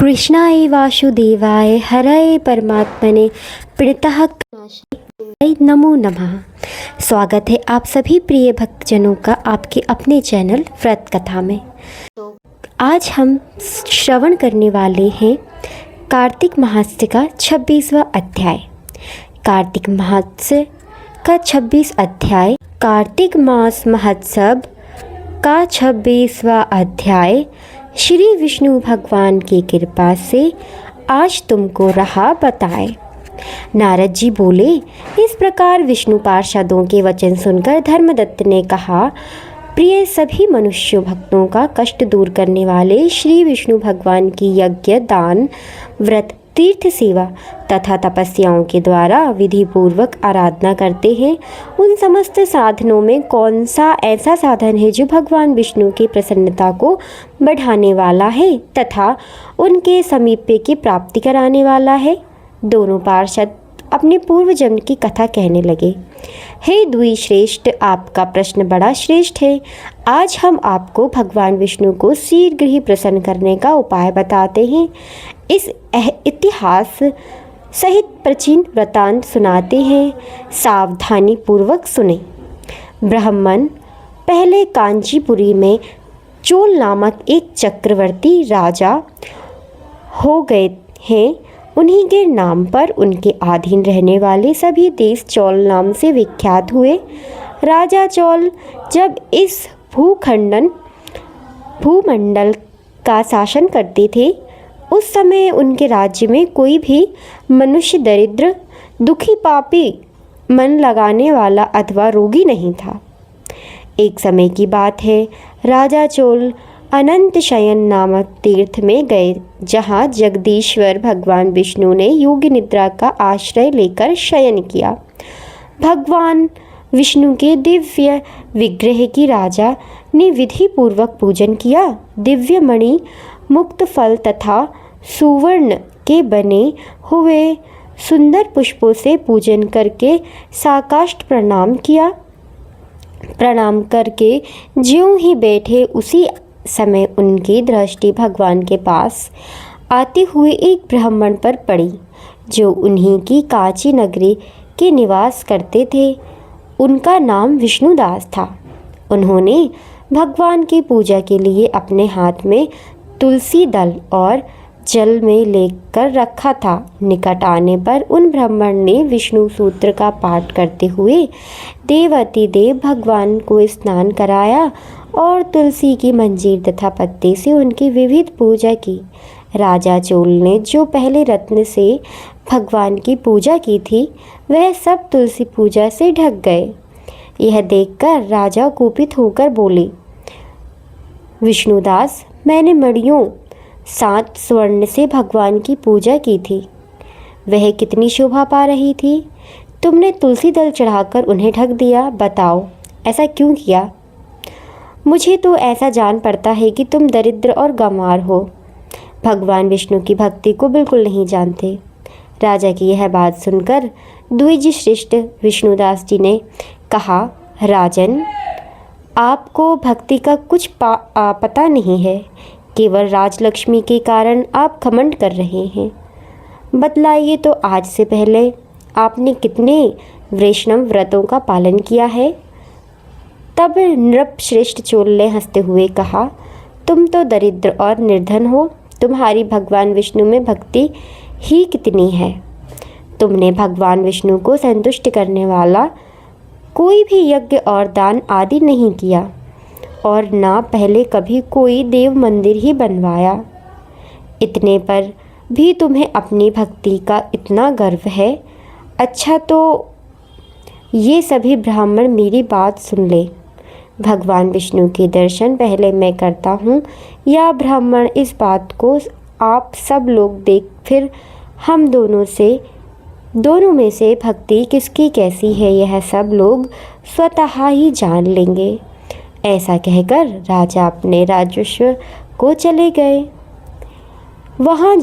कृष्णाय वासुदेवाय हरये परमात्मने प्रणतः करुणाय नमो नमः। स्वागत है आप सभी प्रिय भक्तजनों का आपके अपने चैनल व्रत कथा में। आज हम श्रवण करने वाले हैं कार्तिक माहात्म्य का 26वां अध्याय। कार्तिक माहात्म्य का 26 अध्याय कार्तिक मास महोत्सव का 26वां अध्याय श्री विष्णु भगवान की कृपा से आज तुमको रहा बताए। नारद जी बोले, इस प्रकार विष्णु पार्षदों के वचन सुनकर धर्मदत्त ने कहा, प्रिय सभी मनुष्य भक्तों का कष्ट दूर करने वाले श्री विष्णु भगवान की यज्ञ, दान, व्रत, तीर्थ सेवा तथा तपस्याओं के द्वारा विधि पूर्वक आराधना करते हैं, उन समस्त साधनों में कौन सा ऐसा साधन है जो भगवान विष्णु की प्रसन्नता को बढ़ाने वाला है तथा उनके समीप्य की प्राप्ति कराने वाला है। दोनों पार्षद अपने पूर्व जन्म की कथा कहने लगे। हे द्विश्रेष्ठ, आपका प्रश्न बड़ा श्रेष्ठ है। आज हम आपको भगवान विष्णु को शीघ्र ही प्रसन्न करने का उपाय बताते हैं। इस इतिहास सहित प्राचीन वृतांत सुनाते हैं, सावधानी पूर्वक सुने। ब्राह्मण पहले कांचीपुरी में चोल नामक एक चक्रवर्ती राजा हो गए हैं। उन्हीं के नाम पर उनके अधीन रहने वाले सभी देश चोल नाम से विख्यात हुए। राजा चोल जब इस भूमंडल का शासन करते थे, उस समय उनके राज्य में कोई भी मनुष्य दरिद्र, दुखी, पापी, मन लगाने वाला अथवा रोगी नहीं था। एक समय की बात है, राजा चोल अनंत शयन नामक तीर्थ में गए, जहाँ जगदीश्वर भगवान विष्णु ने योग निद्रा का आश्रय लेकर शयन किया। भगवान विष्णु के दिव्य विग्रह की राजा ने विधि पूर्वक पूजन किया। दिव्य मणि, मुक्त फल तथा सुवर्ण के बने हुए सुंदर पुष्पों से पूजन करके साकाष्ठ प्रणाम किया। प्रणाम करके ज्यों ही बैठे, उसी समय उनकी दृष्टि भगवान के पास आते हुए एक ब्राह्मण पर पड़ी, जो उन्हीं की कांची नगरी के निवास करते थे। उनका नाम विष्णुदास था। उन्होंने भगवान की पूजा के लिए अपने हाथ में तुलसी दल और जल में लेकर रखा था। निकट आने पर उन ब्राह्मण ने विष्णु सूत्र का पाठ करते हुए देवती देव भगवान को स्नान कराया और तुलसी की मंजीर तथा पत्ते से उनकी विविध पूजा की। राजा चोल ने जो पहले रत्न से भगवान की पूजा की थी, वह सब तुलसी पूजा से ढक गए। यह देखकर राजा कुपित होकर बोले, विष्णुदास, मैंने मणियों 7 स्वर्ण से भगवान की पूजा की थी, वह कितनी शोभा पा रही थी। तुमने तुलसी दल चढ़ाकर उन्हें ढक दिया। बताओ, ऐसा क्यों किया? मुझे तो ऐसा जान पड़ता है कि तुम दरिद्र और गंवार हो, भगवान विष्णु की भक्ति को बिल्कुल नहीं जानते। राजा की यह बात सुनकर द्विजश्रेष्ठ विष्णुदास जी ने कहा, राजन, आपको भक्ति का कुछ पता नहीं है। केवल राजलक्ष्मी के कारण आप घमंड कर रहे हैं। बतलाइए तो, आज से पहले आपने कितने वैष्णव व्रतों का पालन किया है? तब नृपश्रेष्ठ चोल ने हंसते हुए कहा, तुम तो दरिद्र और निर्धन हो, तुम्हारी भगवान विष्णु में भक्ति ही कितनी है। तुमने भगवान विष्णु को संतुष्ट करने वाला कोई भी यज्ञ और दान आदि नहीं किया और ना पहले कभी कोई देव मंदिर ही बनवाया। इतने पर भी तुम्हें अपनी भक्ति का इतना गर्व है। अच्छा, तो ये सभी ब्राह्मण मेरी बात सुन ले। भगवान विष्णु के दर्शन पहले मैं करता हूँ या ब्राह्मण, इस बात को आप सब लोग देख फिर हम दोनों में से भक्ति किसकी कैसी है, यह सब लोग स्वतः ही जान लेंगे। ऐसा कहकर राजा अपने राजस्व को चले गए। वहाँ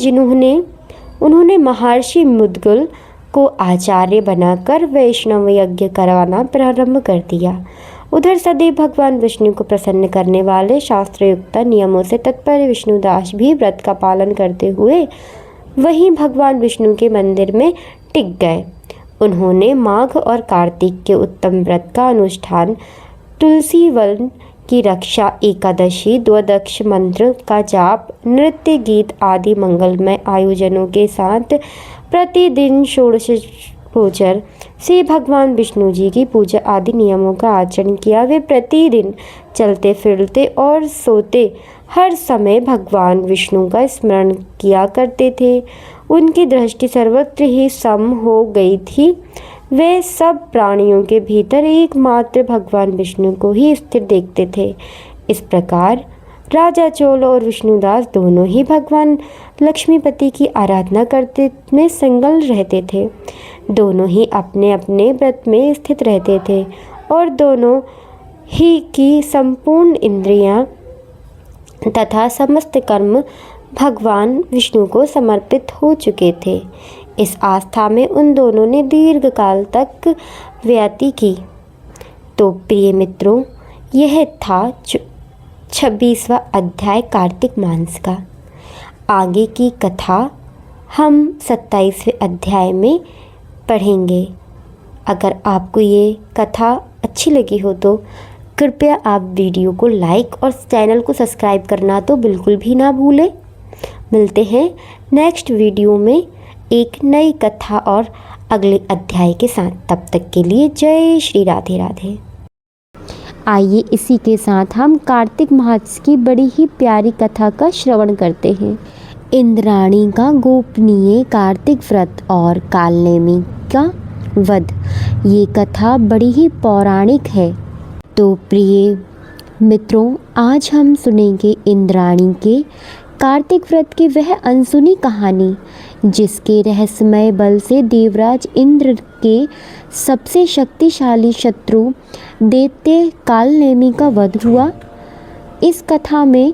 उन्होंने महर्षि मुद्गल को आचार्य बनाकर वैष्णव यज्ञ करवाना प्रारंभ कर दिया। उधर सदैव भगवान विष्णु को प्रसन्न करने वाले शास्त्रयुक्त नियमों से तत्पर विष्णुदास भी व्रत का पालन करते हुए वहीं भगवान विष्णु के मंदिर में टिक गए। उन्होंने माघ और कार्तिक के उत्तम व्रत का अनुष्ठान, तुलसी वन की रक्षा, एकादशी, द्वादश मंत्र का जाप, नृत्य, गीत आदि मंगलमय आयोजनों के साथ प्रतिदिन षोडशोपचार से भगवान विष्णु जी की पूजा आदि नियमों का आचरण किया। वे प्रतिदिन चलते फिरते और सोते हर समय भगवान विष्णु का स्मरण किया करते थे। उनकी दृष्टि सर्वत्र ही सम हो गई थी। वे सब प्राणियों के भीतर एकमात्र भगवान विष्णु को ही स्थिर देखते थे। इस प्रकार राजा चोल और विष्णुदास दोनों ही भगवान लक्ष्मीपति की आराधना करते में संलग्न रहते थे। दोनों ही अपने अपने व्रत में स्थित रहते थे और दोनों ही की संपूर्ण इंद्रियां तथा समस्त कर्म भगवान विष्णु को समर्पित हो चुके थे। इस आस्था में उन दोनों ने दीर्घ काल तक व्यतीत की। तो प्रिय मित्रों, यह था 26वां अध्याय कार्तिक मास का। आगे की कथा हम 27वें अध्याय में पढ़ेंगे। अगर आपको ये कथा अच्छी लगी हो तो कृपया आप वीडियो को लाइक और चैनल को सब्सक्राइब करना तो बिल्कुल भी ना भूलें। मिलते हैं नेक्स्ट वीडियो में एक नई कथा और अगले अध्याय के साथ। तब तक के लिए जय श्री राधे राधे। आइए इसी के साथ हम कार्तिक मास की बड़ी ही प्यारी कथा का श्रवण करते हैं। इंद्राणी का गोपनीय कार्तिक व्रत और कालनेमी का वध। ये कथा बड़ी ही पौराणिक है। तो प्रिय मित्रों, आज हम सुनेंगे इंद्राणी के कार्तिक व्रत की वह अनसुनी कहानी, जिसके रहस्यमय बल से देवराज इंद्र के सबसे शक्तिशाली शत्रु दैत्य कालनेमी का वध हुआ। इस कथा में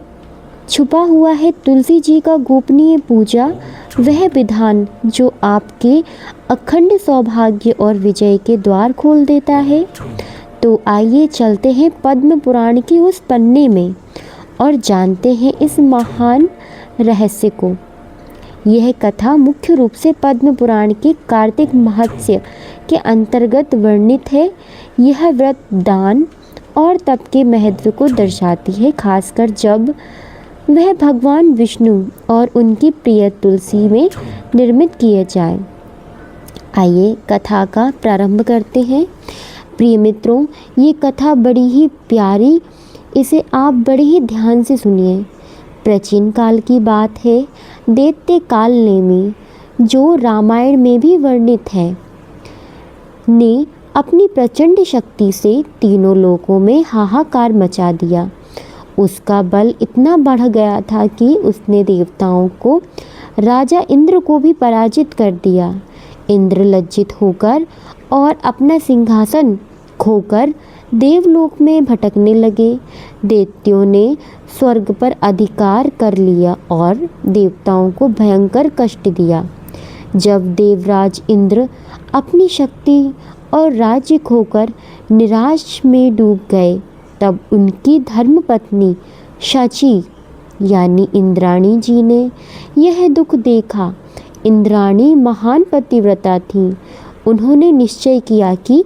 छुपा हुआ है तुलसी जी का गोपनीय पूजा, वह विधान जो आपके अखंड सौभाग्य और विजय के द्वार खोल देता है। तो आइए चलते हैं पद्म पुराण के उस पन्ने में और जानते हैं इस महान रहस्य को। यह कथा मुख्य रूप से पद्म पुराण के कार्तिक महत्स्य के अंतर्गत वर्णित है। यह व्रत दान और तप के महत्व को दर्शाती है, खासकर जब वह भगवान विष्णु और उनकी प्रिय तुलसी में निर्मित किए जाए। आइए कथा का प्रारंभ करते हैं। प्रिय मित्रों, ये कथा बड़ी ही प्यारी, इसे आप बड़े ही ध्यान से सुनिए। प्राचीन काल की बात है। दैत्य कालनेमी, जो रामायण में भी वर्णित है, ने अपनी प्रचंड शक्ति से तीनों लोकों में हाहाकार मचा दिया। उसका बल इतना बढ़ गया था कि उसने देवताओं को, राजा इंद्र को भी पराजित कर दिया। इंद्र लज्जित होकर और अपना सिंहासन खोकर देवलोक में भटकने लगे। दैत्यों ने स्वर्ग पर अधिकार कर लिया और देवताओं को भयंकर कष्ट दिया। जब देवराज इंद्र अपनी शक्ति और राज्य खोकर निराश में डूब गए, तब उनकी धर्मपत्नी शची यानी इंद्राणी जी ने यह दुख देखा। इंद्राणी महान पतिव्रता थीं। उन्होंने निश्चय किया कि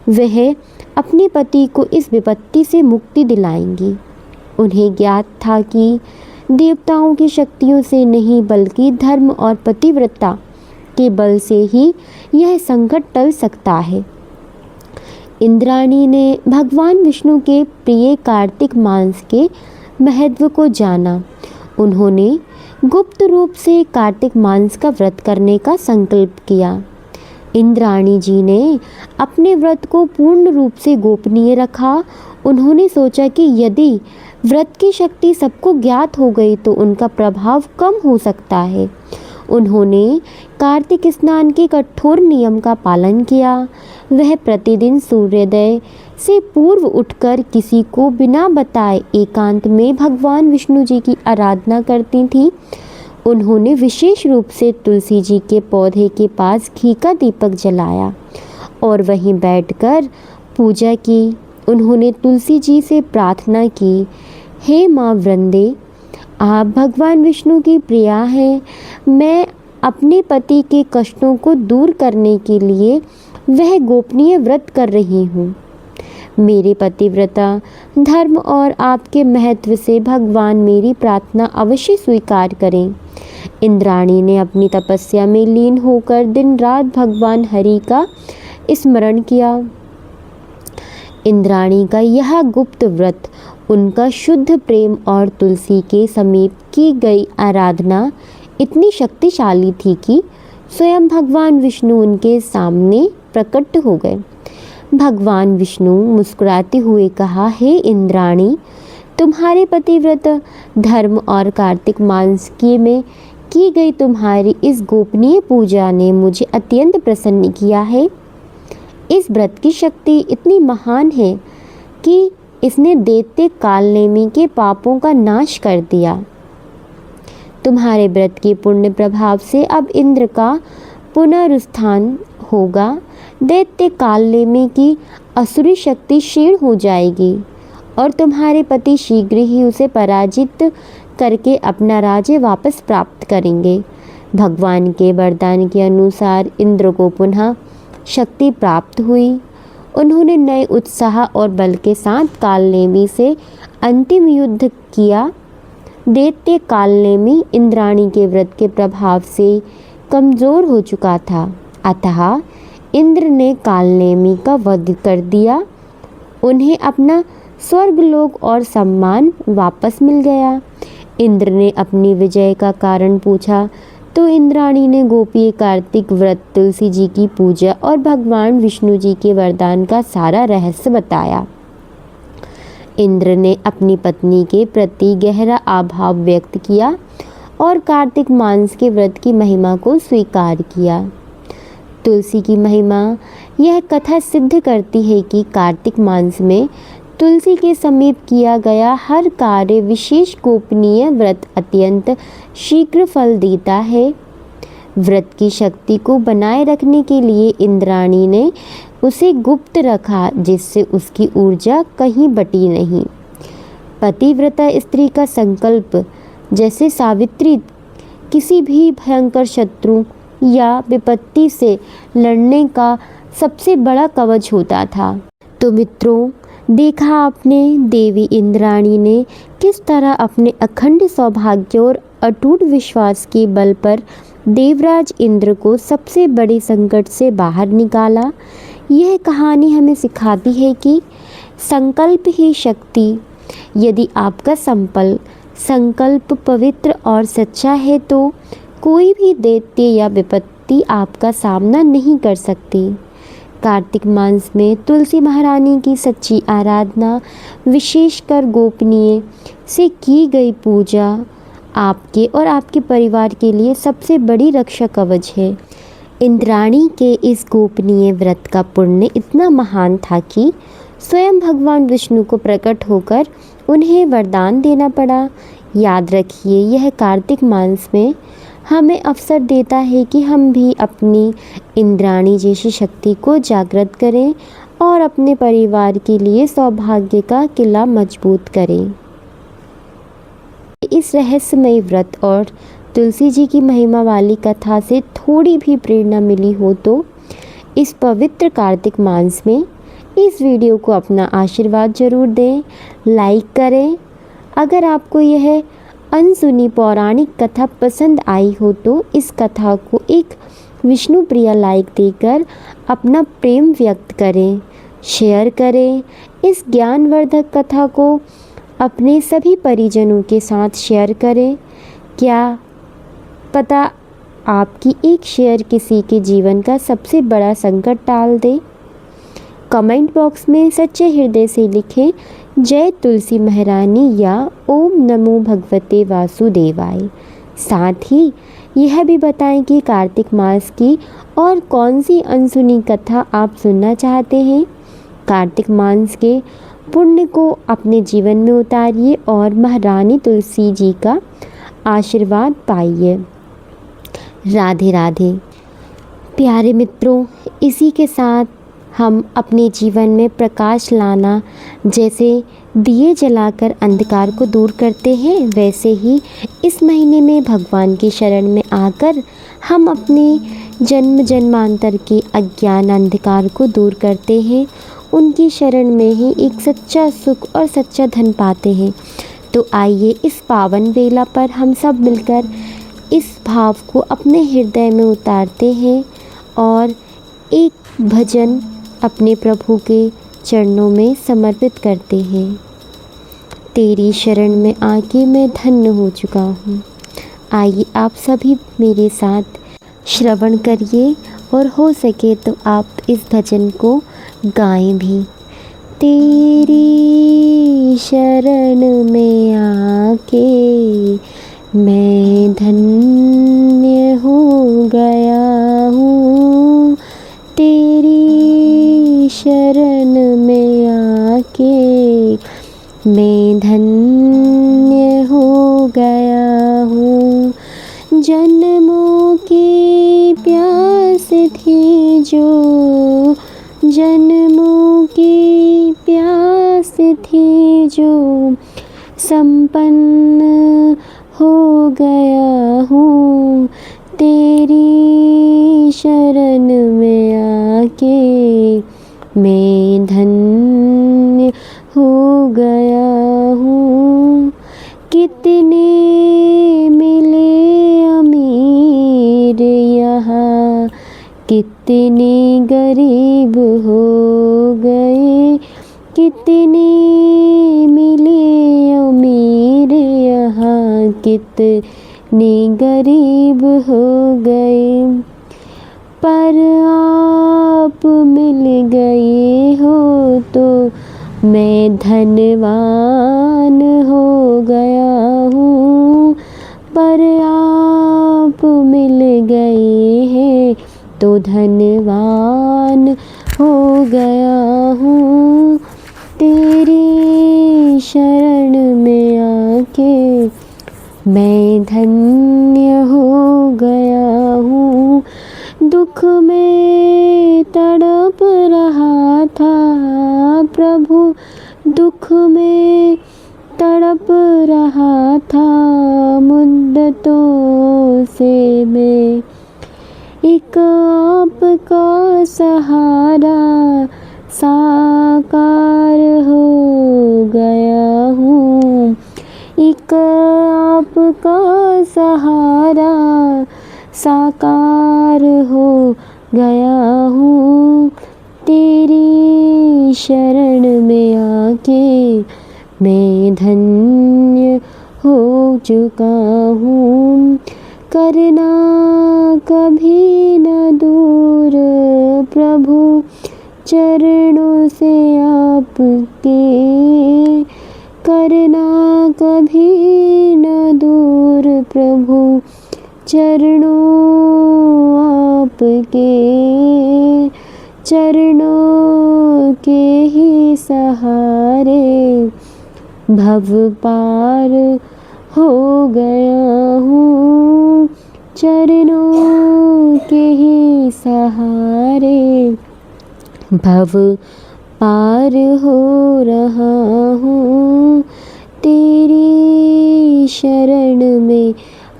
वह अपने पति को इस विपत्ति से मुक्ति दिलाएंगी। उन्हें ज्ञात था कि देवताओं की शक्तियों से नहीं, बल्कि धर्म और पतिव्रता के बल से ही यह संकट टल सकता है। इंद्राणी ने भगवान विष्णु के प्रिय कार्तिक मास के महत्व को जाना। उन्होंने गुप्त रूप से कार्तिक मास का व्रत करने का संकल्प किया। इंद्राणी जी ने अपने व्रत को पूर्ण रूप से गोपनीय रखा। उन्होंने सोचा कि यदि व्रत की शक्ति सबको ज्ञात हो गई तो उनका प्रभाव कम हो सकता है। उन्होंने कार्तिक स्नान के कठोर नियम का पालन किया। वह प्रतिदिन सूर्योदय से पूर्व उठकर किसी को बिना बताए एकांत में भगवान विष्णु जी की आराधना करती थीं। उन्होंने विशेष रूप से तुलसी जी के पौधे के पास घी का दीपक जलाया और वहीं बैठकर पूजा की। उन्होंने तुलसी जी से प्रार्थना की, हे माँ वृंदे, आप भगवान विष्णु की प्रिया हैं। मैं अपने पति के कष्टों को दूर करने के लिए वह गोपनीय व्रत कर रही हूँ। मेरे पतिव्रता धर्म और आपके महत्व से भगवान मेरी प्रार्थना अवश्य स्वीकार करें। इंद्राणी ने अपनी तपस्या में लीन होकर दिन रात भगवान हरि का स्मरण किया। इंद्राणी का यह गुप्त व्रत, उनका शुद्ध प्रेम और तुलसी के समीप की गई आराधना इतनी शक्तिशाली थी कि स्वयं भगवान विष्णु उनके सामने प्रकट हो गए। भगवान विष्णु मुस्कुराते हुए कहा, हे इंद्राणी, तुम्हारे पतिव्रत धर्म और कार्तिक मास में की गई तुम्हारी इस गोपनीय पूजा ने मुझे अत्यंत प्रसन्न किया है। इस व्रत की शक्ति इतनी महान है कि इसने दैत्य कालनेमी के पापों का नाश कर दिया। तुम्हारे व्रत के पुण्य प्रभाव से अब इंद्र का पुनरुत्थान होगा। दैत्य कालनेमी की असुरी शक्ति क्षीण हो जाएगी और तुम्हारे पति शीघ्र ही उसे पराजित करके अपना राज्य वापस प्राप्त करेंगे। भगवान के वरदान के अनुसार इंद्र को पुनः शक्ति प्राप्त हुई। उन्होंने नए उत्साह और बल के साथ कालनेमी से अंतिम युद्ध किया। दैत्य कालनेमी इंद्राणी के व्रत के प्रभाव से कमज़ोर हो चुका था, अतः इंद्र ने कालनेमी का वध कर दिया। उन्हें अपना स्वर्गलोक और सम्मान वापस मिल गया। इंद्र ने अपनी विजय का कारण पूछा तो इंद्राणी ने गोपीय कार्तिक व्रत, तुलसी जी की पूजा और भगवान विष्णु जी के वरदान का सारा रहस्य बताया। इंद्र ने अपनी पत्नी के प्रति गहरा आभाव व्यक्त किया और कार्तिक मास के व्रत की महिमा को स्वीकार किया। तुलसी की महिमा, यह कथा सिद्ध करती है कि कार्तिक मास में तुलसी के समीप किया गया हर कार्य, विशेष गोपनीय व्रत अत्यंत शीघ्र फल देता है। व्रत की शक्ति को बनाए रखने के लिए इंद्राणी ने उसे गुप्त रखा, जिससे उसकी ऊर्जा कहीं बटी नहीं। पतिव्रता स्त्री का संकल्प, जैसे सावित्री, किसी भी भयंकर शत्रु या विपत्ति से लड़ने का सबसे बड़ा कवच होता था। तो मित्रों, देखा आपने देवी इंद्राणी ने किस तरह अपने अखंड सौभाग्य और अटूट विश्वास के बल पर देवराज इंद्र को सबसे बड़े संकट से बाहर निकाला। यह कहानी हमें सिखाती है कि संकल्प ही शक्ति। यदि आपका संकल्प पवित्र और सच्चा है तो कोई भी दैत्य या विपत्ति आपका सामना नहीं कर सकती। कार्तिक मास में तुलसी महारानी की सच्ची आराधना, विशेषकर गोपनीय से की गई पूजा, आपके और आपके परिवार के लिए सबसे बड़ी रक्षा कवच है। इंद्राणी के इस गोपनीय व्रत का पुण्य इतना महान था कि स्वयं भगवान विष्णु को प्रकट होकर उन्हें वरदान देना पड़ा। याद रखिए, यह कार्तिक मास में हमें अवसर देता है कि हम भी अपनी इंद्राणी जैसी शक्ति को जागृत करें और अपने परिवार के लिए सौभाग्य का किला मजबूत करें। इस रहस्यमय व्रत और तुलसी जी की महिमा वाली कथा से थोड़ी भी प्रेरणा मिली हो तो इस पवित्र कार्तिक मास में इस वीडियो को अपना आशीर्वाद जरूर दें, लाइक करें। अगर आपको यह अनसुनी पौराणिक कथा पसंद आई हो तो इस कथा को एक विष्णु प्रिया लाइक देकर अपना प्रेम व्यक्त करें, शेयर करें। इस ज्ञानवर्धक कथा को अपने सभी परिजनों के साथ शेयर करें। क्या पता आपकी एक शेयर किसी के जीवन का सबसे बड़ा संकट टाल दे। कमेंट बॉक्स में सच्चे हृदय से लिखें जय तुलसी महारानी या ओम नमो भगवते वासुदेवाय। साथ ही यह भी बताएं कि कार्तिक मास की और कौन सी अनसुनी कथा आप सुनना चाहते हैं। कार्तिक मास के पुण्य को अपने जीवन में उतारिए और महारानी तुलसी जी का आशीर्वाद पाइए। राधे राधे। प्यारे मित्रों, इसी के साथ हम अपने जीवन में प्रकाश लाना, जैसे दिए जलाकर अंधकार को दूर करते हैं, वैसे ही इस महीने में भगवान की शरण में आकर हम अपने जन्म जन्मांतर के अज्ञान अंधकार को दूर करते हैं। उनकी शरण में ही एक सच्चा सुख और सच्चा धन पाते हैं। तो आइए इस पावन बेला पर हम सब मिलकर इस भाव को अपने हृदय में उतारते हैं और एक भजन अपने प्रभु के चरणों में समर्पित करते हैं। तेरी शरण में आके मैं धन्य हो चुका हूँ। आइए आप सभी मेरे साथ श्रवण करिए और हो सके तो आप इस भजन को गाएं भी। तेरी शरण में आके मैं धन्य हो गया हूँ। तेरी शरण में आके मैं धन्य हो गया हूँ। जन्मों की प्यास थी जो, जन्मों की प्यास थी जो, संपन्न हो गया हूँ। तेरी शरण में आके मैं धन्य हो गया हूँ। कितने मिले अमीर यहाँ, कितने गरीब हो गए। कितने मिले अमीर यहाँ, कितने गरीब हो गए। पर आप मिल गए हो तो मैं धनवान हो गया हूँ। पर आप मिल गए हैं तो धनवान हो गया हूँ। तेरी शरण में आके मैं धन्य हो गया हूँ। दुख में तड़प रहा था प्रभु, दुख में तड़प रहा था मुद्दतों से मैं। एक आपका सहारा साकार हो गया हूँ। एक आपका सहारा साकार हो गया हूँ। तेरी शरण में आके मैं धन्य हो चुका हूँ। करना कभी न दूर प्रभु चरणों से आपके, करना कभी न दूर प्रभु चरणों आपके। चरणों के ही सहारे भव पार हो गया हूँ। चरणों के ही सहारे भव पार हो रहा हूँ। तेरी शरण में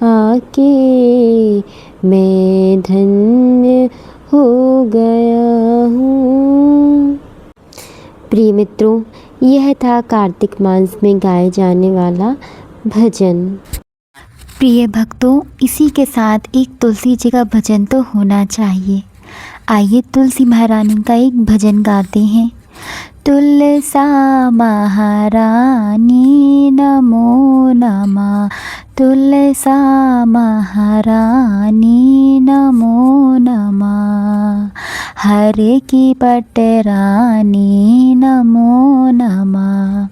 आके मैं धन्य हो गया हूँ। प्रिय मित्रों, यह था कार्तिक मास में गाए जाने वाला भजन। प्रिय भक्तों, इसी के साथ एक तुलसी जी का भजन तो होना चाहिए। आइए तुलसी महारानी का एक भजन गाते हैं। तुलसा महारानी नमो नमः, तुलसा महारानी नमो नमः। हरे की पटरानी नमो नमः।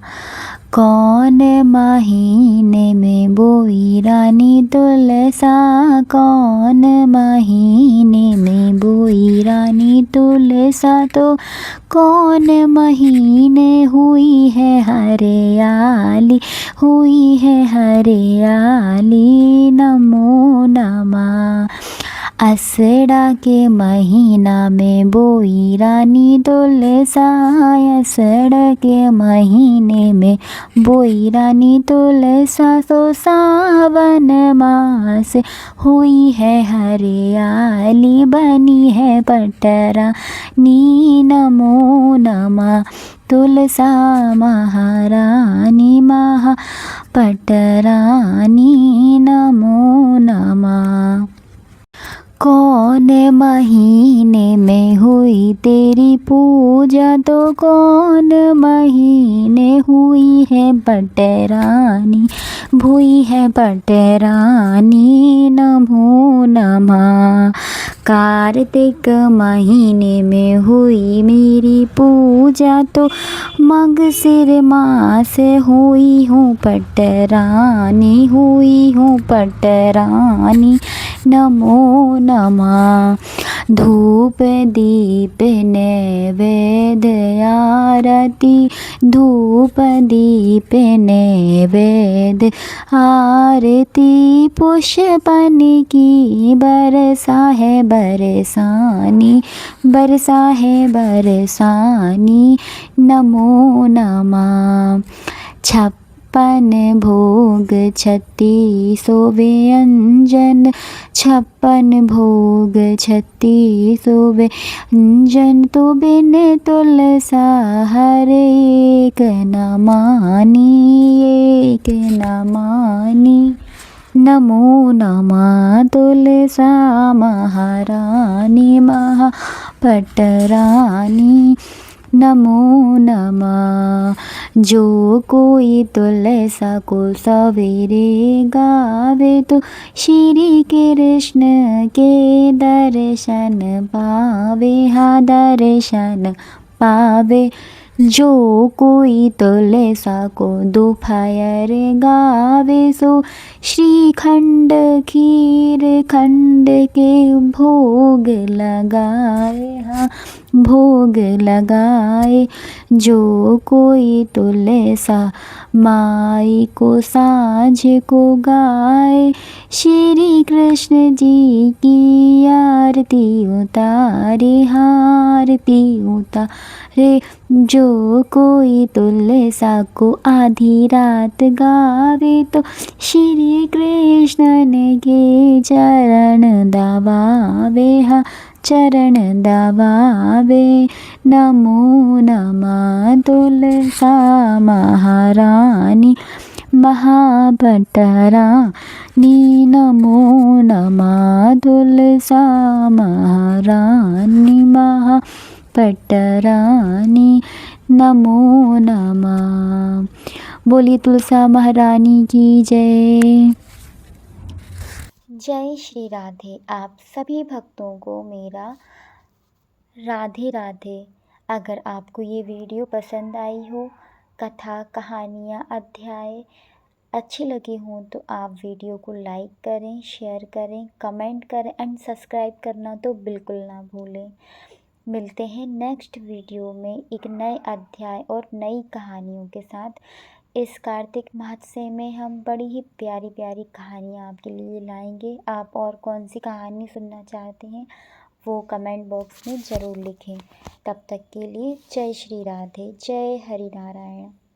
कौन महीने में बोई रानी तुलसा, कौन महीने में बोई रानी तुलसा, तो कौन महीने हुई है हरियाली, हुई है हरियाली नमो नमः। असड़ा के महीना में बोई रानी तुलसा, असड़ा के महीने में बोई रानी तुलसा। सो सावन मास हुई है हरियाली, बनी है पटरा नी। नमो नमः तुलसा महारानी महा पटरानी, नमो नमः। कौन महीने में हुई तेरी पूजा, तो कौन महीने हुई है पटरानी, भुई है पटरानी। नमो नमः। कार्तिक महीने में हुई मेरी पूजा, तो मगसिर मास हुई हूँ पटरानी, हुई हूँ पटरानी। नमो नमः। धूप दीप नैवेद्य आरती, धूप दीप नैवेद्य आरती। पुष्पन की बरसा है बरसानी, बरसा है बरसानी। नमो नमः। छप्पन भोग 36 व्यंजन, छप्पन भोग 36 व्यंजन। तो बिन तुलसा हर एक न मानी, एक न मानी। नमो नमः तुलसा महारानी महा पटरानी, नमो नमः। जो कोई तुलसा को सवेरे गावे, तो श्री कृष्ण के दर्शन पावे, हाँ दर्शन पावे। जो कोई तुलसा को दोपहर गावे, सो श्रीखंड खीर खंड के भोग लगाए, हाँ भोग लगाए। जो कोई तुलसा माई को साँझ को गाए, श्री कृष्ण जी की आरती उतारे, आरती उतारे। जो कोई तुलसा को आधी रात गावे, तो श्री कृष्ण के चरण दबावे, हाँ चरण दबावे। नमो नमः तुलसा महारानी महापटरानी, नमो नमः तुलसा महारानी महापटरानी, नमो नमः। बोली तुलसा महारानी की जय। जय श्री राधे। आप सभी भक्तों को मेरा राधे राधे। अगर आपको ये वीडियो पसंद आई हो, कथा कहानियाँ अध्याय अच्छे लगे हों, तो आप वीडियो को लाइक करें, शेयर करें, कमेंट करें एंड सब्सक्राइब करना तो बिल्कुल ना भूलें। मिलते हैं नेक्स्ट वीडियो में एक नए अध्याय और नई कहानियों के साथ। इस कार्तिक महोत्सव में हम बड़ी ही प्यारी प्यारी कहानियाँ आपके लिए लाएंगे। आप और कौन सी कहानी सुनना चाहते हैं वो कमेंट बॉक्स में ज़रूर लिखें। तब तक के लिए जय श्री राधे, जय हरि नारायण।